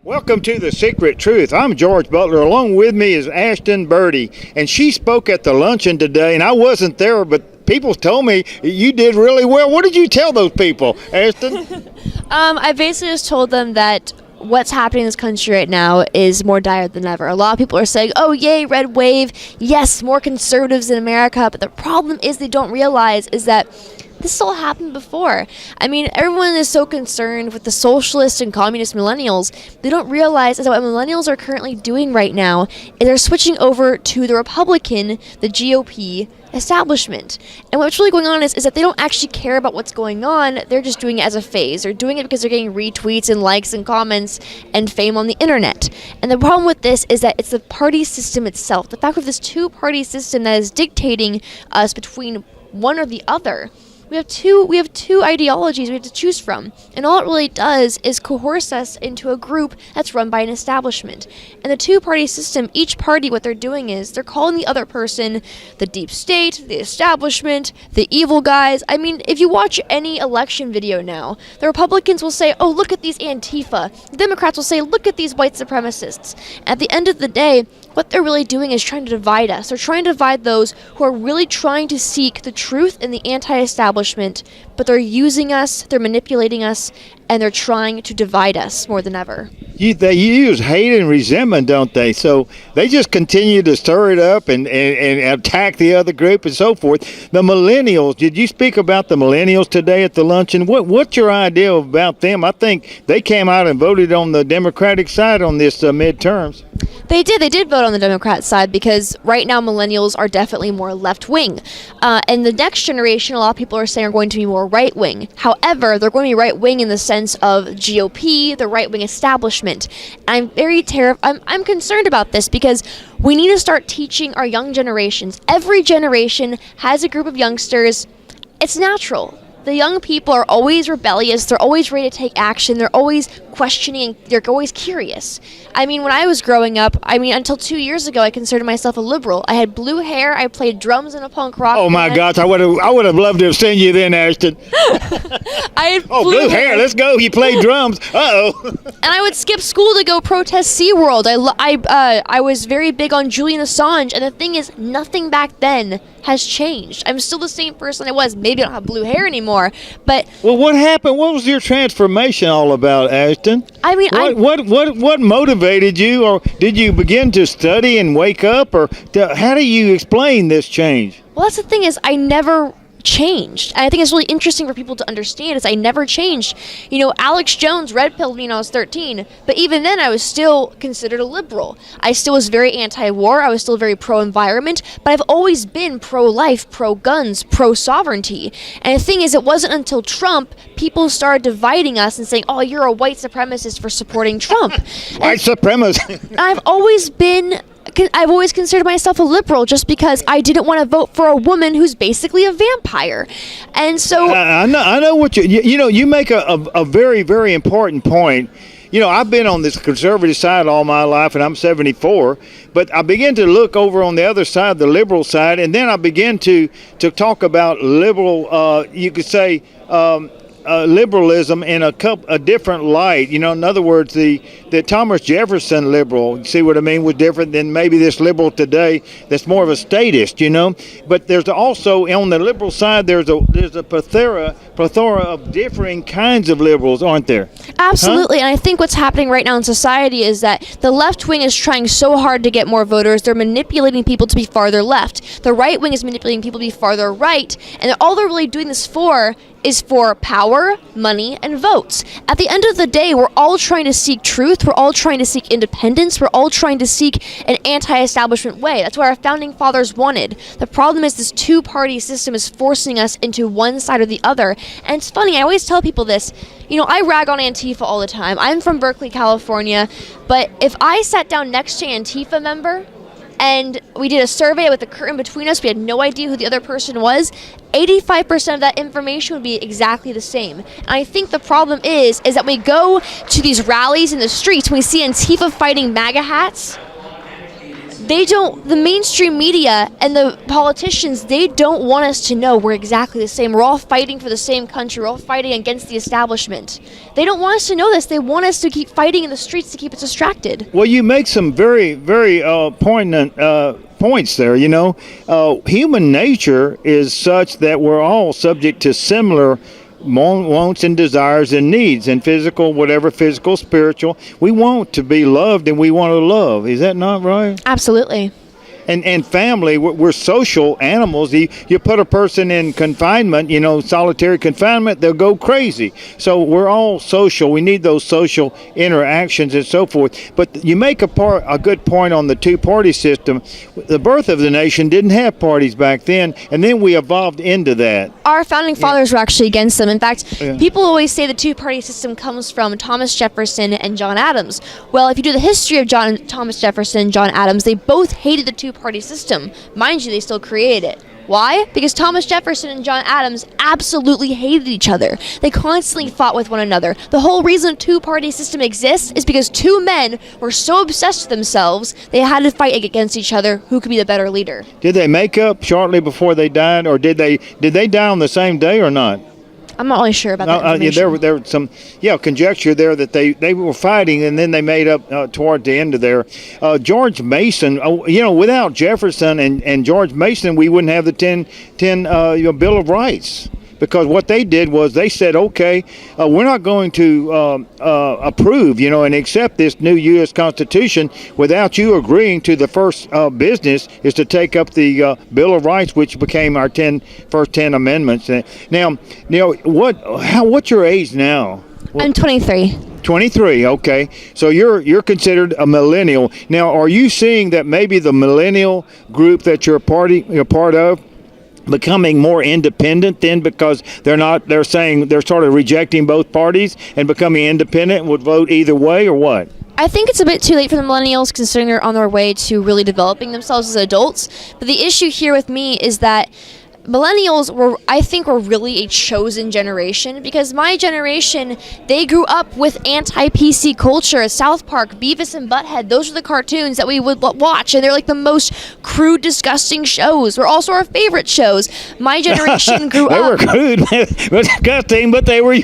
Welcome to The Secret Truth. I'm George Butler. Along with me is Ashton Birdie, and she spoke at the luncheon today, and I wasn't there, but people told me you did really well. What did you tell those people, Ashton? I basically just told them that what's happening in this country right now is more dire than ever. A lot of people are saying, oh, yay, red wave. Yes, more conservatives in America. But the problem is they don't realize is that this all happened before. I mean, everyone is so concerned with the socialist and communist millennials. They don't realize is that what millennials are currently doing right now is they're switching over to the Republican, the GOP establishment. And what's really going on is that they don't actually care about what's going on. They're just doing it as a phase. They're doing it because they're getting retweets and likes and comments and fame on the internet. And the problem with this is that it's the party system itself. The fact of this two-party system that is dictating us between one or the other. We have two ideologies we have to choose from, and all it really does is coerce us into a group that's run by an establishment. And the two-party system, each party, what they're doing is they're calling the other person the deep state, the establishment, the evil guys. I mean, if you watch any election video now, the Republicans will say, oh, look at these Antifa. The Democrats will say, look at these white supremacists. At the end of the day, what they're really doing is trying to divide us. They're trying to divide those who are really trying to seek the truth in the anti-establishment, but they're using us, they're manipulating us, and they're trying to divide us more than ever. They use hate and resentment, don't they? So they just continue to stir it up and attack the other group and so forth. The millennials, did you speak about the millennials today at the luncheon? What's your idea about them? I think they came out and voted on the Democratic side on this midterms. They did vote on the Democrat side because right now millennials are definitely more left-wing. And the next generation, a lot of people are saying, are going to be more right-wing. However, they're going to be right-wing in the sense of GOP, the right-wing establishment. I'm very I'm concerned about this because we need to start teaching our young generations. Every generation has a group of youngsters. It's natural. The young people are always rebellious. They're always ready to take action. They're always questioning. They're always curious. I mean, when I was growing up, until 2 years ago, I considered myself a liberal. I had blue hair. I played drums in a punk rock band. Oh my gosh, I would have loved to have seen you then, Ashton. I had blue hair. Let's go. You played drums. Uh-oh. And I would skip school to go protest SeaWorld. I was very big on Julian Assange, and the thing is, nothing back then has changed. I'm still the same person I was. Maybe I don't have blue hair anymore, but well, what happened? What was your transformation all about, Ashton? I mean, what motivated you, or did you begin to study and wake up, or how do you explain this change? Well, that's the thing is, I never changed. And I think it's really interesting for people to understand is I never changed. You know, Alex Jones red-pilled me when I was 13, but even then I was still considered a liberal. I still was very anti-war. I was still very pro-environment, but I've always been pro-life, pro-guns, pro-sovereignty. And the thing is, it wasn't until Trump people started dividing us and saying, oh, you're a white supremacist for supporting Trump. White supremacist. I've always considered myself a liberal just because I didn't want to vote for a woman who's basically a vampire. And so I know what you make a very, very important point. You know, I've been on this conservative side all my life, and I'm 74, but I began to look over on the other side, the liberal side, and then I began to talk about liberal, you could say, liberalism in a different light. You know, in other words, the Thomas Jefferson liberal, you see what I mean, was different than maybe this liberal today that's more of a statist, you know. But there's also, on the liberal side, there's a plethora of differing kinds of liberals, aren't there? Absolutely. Huh? And I think what's happening right now in society is that the left wing is trying so hard to get more voters. They're manipulating people to be farther left. The right wing is manipulating people to be farther right. And all they're really doing this for is for power, money, and votes. At the end of the day, we're all trying to seek truth. We're all trying to seek independence. We're all trying to seek an anti-establishment way. That's what our founding fathers wanted. The problem is this two-party system is forcing us into one side or the other. And it's funny, I always tell people this. You know, I rag on Antifa all the time. I'm from Berkeley, California. But if I sat down next to an Antifa member and we did a survey with a curtain between us, we had no idea who the other person was, 85% of that information would be exactly the same. And I think the problem is that we go to these rallies in the streets and we see Antifa fighting MAGA hats. the mainstream media and the politicians, they don't want us to know we're exactly the same. We're all fighting for the same country. We're all fighting against the establishment. They don't want us to know this. They want us to keep fighting in the streets to keep us distracted. Well, you make some very, very poignant points there. Human nature is such that we're all subject to similar wants and desires and needs, and physical, spiritual. We want to be loved and we want to love. Is that not right? Absolutely. And family, we're social animals. You put a person in confinement, solitary confinement, they'll go crazy. So we're all social. We need those social interactions and so forth. But you make a good point on the two-party system. The birth of the nation didn't have parties back then, and then we evolved into that. Our founding fathers were actually against them. In fact, people always say the two-party system comes from Thomas Jefferson and John Adams. Well, if you do the history of Thomas Jefferson and John Adams, they both hated the two-party system. Mind you, they still created it. Why? Because Thomas Jefferson and John Adams absolutely hated each other. They constantly fought with one another. The whole reason a two-party system exists is because two men were so obsessed with themselves, they had to fight against each other who could be the better leader. Did they make up shortly before they died, or did they die on the same day or not? I'm not really sure about that information. There was some conjecture there that they were fighting, and then they made up toward the end of there. George Mason, without Jefferson and George Mason, we wouldn't have the 10 Bill of Rights. Because what they did was they said, okay, we're not going to approve, and accept this new U.S. Constitution without you agreeing to the first business is to take up the Bill of Rights, which became our first 10 amendments. Now, what's your age now? I'm 23. 23, okay. So you're considered a millennial. Now, are you seeing that maybe the millennial group that you're a part of becoming more independent then, because they're saying they're sort of rejecting both parties and becoming independent and would vote either way, or what? I think it's a bit too late for the millennials, considering they're on their way to really developing themselves as adults. But the issue here with me is that millennials were really a chosen generation, because my generation, they grew up with anti-PC culture. South Park, Beavis and Butthead, those are the cartoons that we would watch, and they're like the most crude, disgusting shows. Were also our favorite shows. My generation grew they up. They were crude, disgusting, but they were.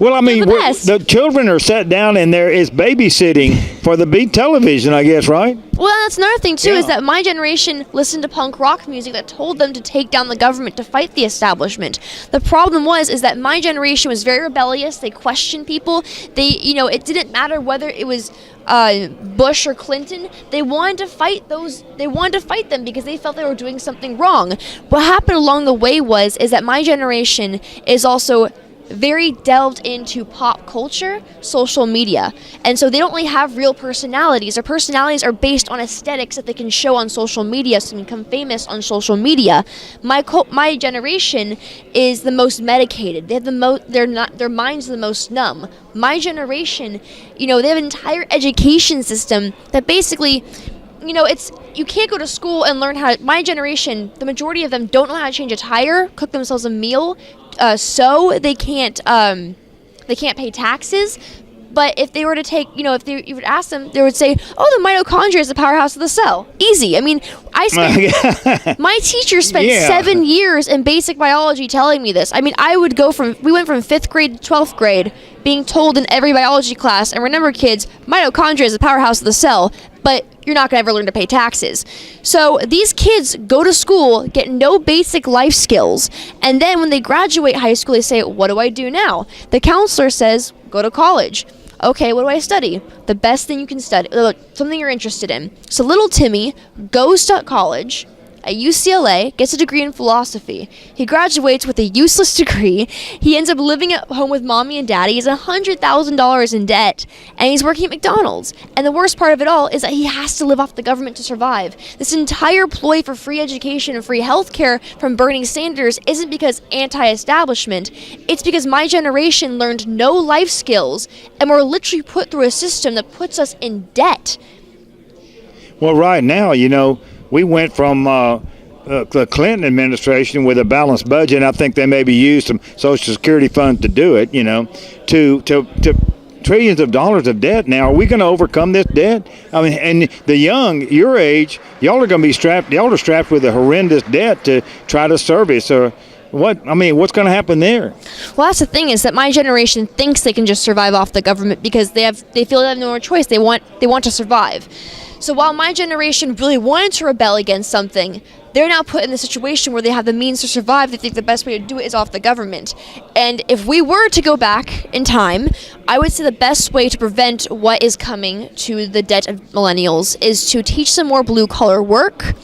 Well, I mean, the children are sat down and there is babysitting for the big television, I guess, right? Well, that's another thing, too, is that my generation listened to punk rock music that told them to take down the government to fight the establishment. The problem is that my generation was very rebellious. They questioned people. It didn't matter whether it was Bush or Clinton. They wanted to fight them because they felt they were doing something wrong. What happened along the way is that my generation is also very delved into pop culture, social media. And so they don't really have real personalities. Their personalities are based on aesthetics that they can show on social media, so they can become famous on social media. My generation is the most medicated. They have their minds are the most numb. My generation, they have an entire education system that basically, you can't go to school and learn my generation, the majority of them don't know how to change a tire, cook themselves a meal, so they can't pay taxes. But if they were to take, you would ask them, they would say, oh, the mitochondria is the powerhouse of the cell. Easy. I mean, my teacher spent 7 years in basic biology telling me this. I mean, we went from 5th grade to 12th grade being told in every biology class, and remember, kids, mitochondria is the powerhouse of the cell, but you're not going to ever learn to pay taxes. So these kids go to school, get no basic life skills, and then when they graduate high school, they say, what do I do now? The counselor says, go to college. Okay, what do I study? The best thing you can study, something you're interested in. So little Timmy goes to college at UCLA, gets a degree in philosophy. He graduates with a useless degree. He ends up living at home with mommy and daddy. He's $100,000 in debt, and he's working at McDonald's. And the worst part of it all is that he has to live off the government to survive. This entire ploy for free education and free health care from Bernie Sanders isn't because anti-establishment. It's because my generation learned no life skills, and we're literally put through a system that puts us in debt. Well, right now, we went from the Clinton administration with a balanced budget, and I think they maybe used some Social Security funds to do it, to trillions of dollars of debt now. Are we going to overcome this debt? I mean, and the young, your age, y'all are going to be strapped. Y'all are strapped with a horrendous debt to try to service. Or what? I mean, what's going to happen there? Well, that's the thing, is that my generation thinks they can just survive off the government because they feel they have no more choice. They want to survive. So while my generation really wanted to rebel against something, they're now put in the situation where they have the means to survive. They think the best way to do it is off the government. And if we were to go back in time, I would say the best way to prevent what is coming to the debt of millennials is to teach them more blue-collar work,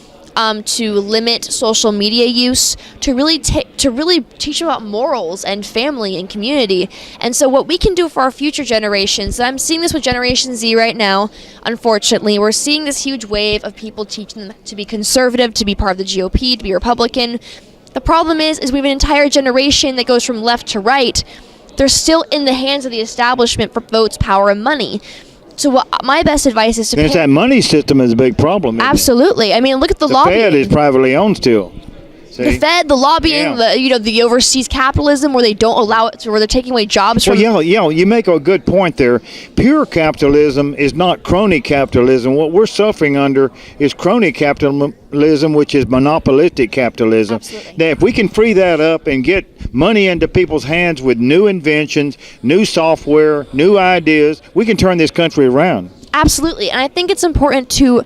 to limit social media use, to really teach them about morals and family and community. And so what we can do for our future generations, and I'm seeing this with Generation Z right now, unfortunately, we're seeing this huge wave of people teaching them to be conservative, to be part of the GOP, to be Republican. The problem is we have an entire generation that goes from left to right. They're still in the hands of the establishment for votes, power, and money. So my best advice is to... There's that money system is a big problem. Absolutely. I mean, look at the lobbying. The Fed is privately owned still. See? The Fed, the lobbying, the overseas capitalism where they don't allow it, where they're taking away jobs from... Well, you make a good point there. Pure capitalism is not crony capitalism. What we're suffering under is crony capitalism, which is monopolistic capitalism. Absolutely. Now, if we can free that up and get money into people's hands with new inventions, new software, new ideas, we can turn this country around. Absolutely. And I think it's important to...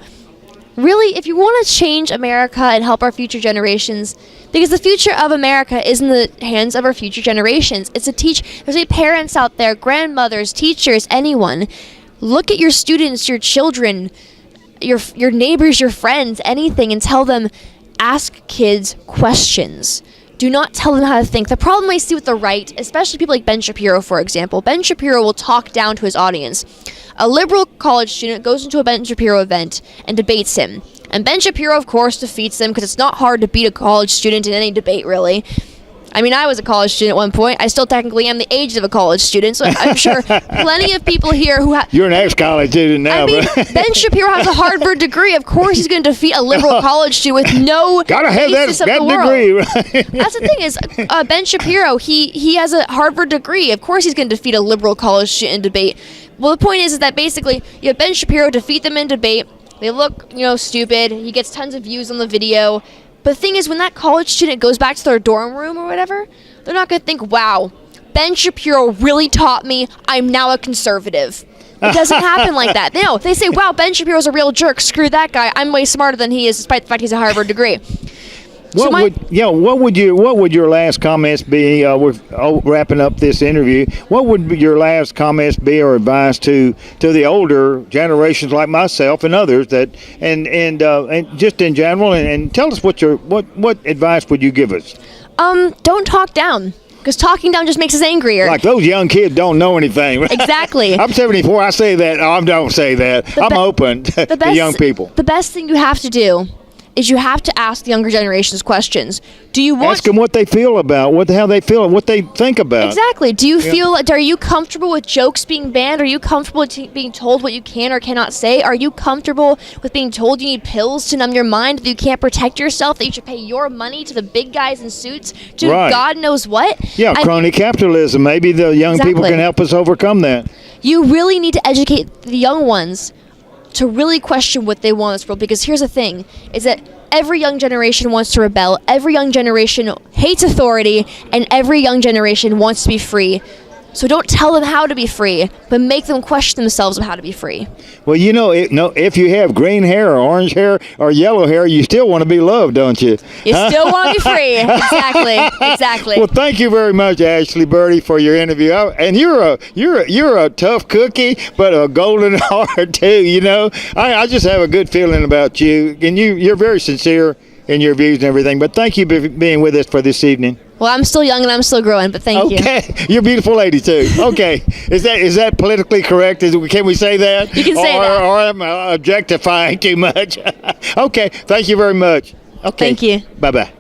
Really, if you want to change America and help our future generations, because the future of America is in the hands of our future generations. It's there's parents out there, grandmothers, teachers, anyone. Look at your students, your children, your neighbors, your friends, anything, and tell them, ask kids questions. Do not tell them how to think. The problem I see with the right, especially people like Ben Shapiro, for example, Ben Shapiro will talk down to his audience. A liberal college student goes into a Ben Shapiro event and debates him. And Ben Shapiro, of course, defeats him because it's not hard to beat a college student in any debate, really. I mean, I was a college student at one point. I still technically am the age of a college student, so I'm sure plenty of people here who have... You're an ex-college student now, I mean, Ben Shapiro has a Harvard degree. Of course he's going to defeat a liberal college student with no Gotta have basis that of the world. degree, right? That's the thing is, Ben Shapiro, he has a Harvard degree. Of course he's going to defeat a liberal college student in debate. Well, the point is that basically you have Ben Shapiro defeat them in debate. They look, stupid. He gets tons of views on the video. But the thing is, when that college student goes back to their dorm room or whatever, they're not going to think, wow, Ben Shapiro really taught me I'm now a conservative. It doesn't happen like that. They say, wow, Ben Shapiro's a real jerk. Screw that guy. I'm way smarter than he is, despite the fact he's a Harvard degree. What would your last comments be? We're wrapping up this interview. What would your last comments be or advice to the older generations like myself and others that and just in general and tell us what advice would you give us? Don't talk down. Because talking down just makes us angrier. Like those young kids don't know anything. Exactly. I'm 74. I say that. I don't say that. I'm open to the young people. The best thing you have to do is you have to ask the younger generations questions. Do you want ask them what they feel about, how they feel, what they think about. Exactly. Do you are you comfortable with jokes being banned? Are you comfortable with being told what you can or cannot say? Are you comfortable with being told you need pills to numb your mind, that you can't protect yourself, that you should pay your money to the big guys in suits, to God knows what? Yeah, crony capitalism. Maybe the young people can help us overcome that. You really need to educate the young ones to really question what they want in this world, because here's the thing, is that every young generation wants to rebel, every young generation hates authority, and every young generation wants to be free. So don't tell them how to be free, but make them question themselves of how to be free. Well, if you have green hair or orange hair or yellow hair, you still want to be loved, don't you? You still want to be free. Exactly. Well, thank you very much, Ashley Birdie, for your interview. And you're a tough cookie, but a golden heart too. I just have a good feeling about you, and you're very sincere in your views and everything. But thank you for being with us for this evening. Well, I'm still young and I'm still growing, but thank you. Okay, you're a beautiful lady too. Okay, is that politically correct? Can we say that? You can say that. Or am I objectifying too much? Okay, thank you very much. Okay, thank you. Bye-bye.